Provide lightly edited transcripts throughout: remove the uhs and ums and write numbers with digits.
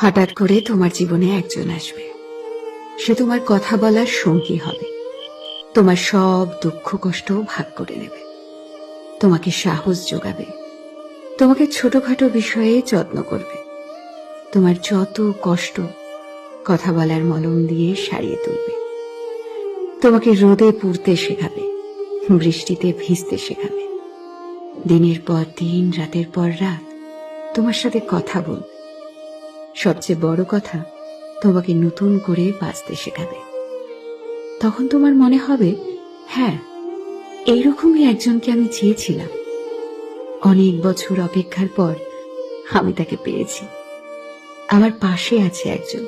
হঠাৎ করে তোমার জীবনে একজন আসবে। সে তোমার কথা বলার সঙ্গী হবে, তোমার সব দুঃখ কষ্ট ভাগ করে নেবে, তোমাকে সাহস যোগাবে, তোমাকে ছোটখাটো বিষয়ে যত্ন করবে, তোমার যত কষ্ট কথা বলার মলম দিয়ে সারিয়ে তুলবে, তোমাকে রোদে পুড়তে শেখাবে, বৃষ্টিতে ভিজতে শেখাবে, দিনের পর দিন রাতের পর রাত তোমার সাথে কথা বলবে, সবচেয়ে বড় কথা তোমাকে নতুন করে বাঁচতে শেখাবে। তখন তোমার মনে হবে, হ্যাঁ, এইরকমই একজনকে আমি চেয়েছিলাম। অনেক বছর অপেক্ষার পর আমি তাকে পেয়েছি, আমার পাশে আছে একজন।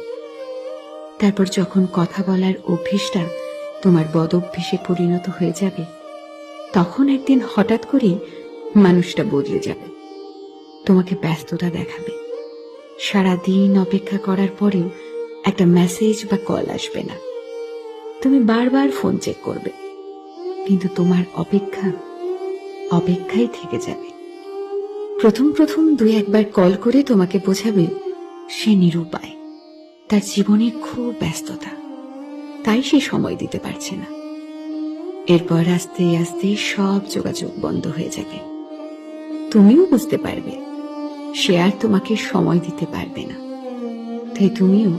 তারপর যখন কথা বলার অভ্যেসটা তোমার বদঅভ্যেসে পরিণত হয়ে যাবে, তখন একদিন হঠাৎ করেই মানুষটা বদলে যাবে, তোমাকে ব্যস্ততা দেখাবে। সারাদিন অপেক্ষা করার পরেও একটা মেসেজ বা কল আসবে না, তুমি বারবার ফোন চেক করবে, কিন্তু তোমার অপেক্ষায় থেকে যাবে। প্রথম প্রথম দুই একবার কল করে তোমাকে বোঝাবে সে নিরুপায়, তার জীবনে খুব ব্যস্ততা, তাই সে সময় দিতে পারছে না। এরপর আস্তে আস্তে সব যোগাযোগ বন্ধ হয়ে যাবে, তুমিও বুঝতে পারবে সে আর তোমাকে সময় দিতে পারবে না। তাই তুমিও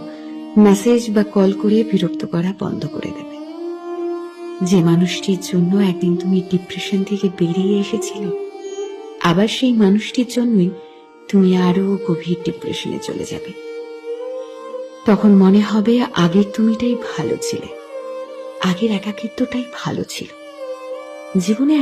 মেসেজ বা কল করে বিরক্ত করা বন্ধ করে দেবে। যে মানুষটির জন্য একদিন তুমি ডিপ্রেশন থেকে বেরিয়ে এসেছিলে, আবার সেই মানুষটির জন্যই তুমি আরো গভীর ডিপ্রেশনে চলে যাবে। তখন মনে হবে আগের তুমিটাই ভালো ছিলে, আগের একাকিত্বটাই ভালো ছিল। জীবনে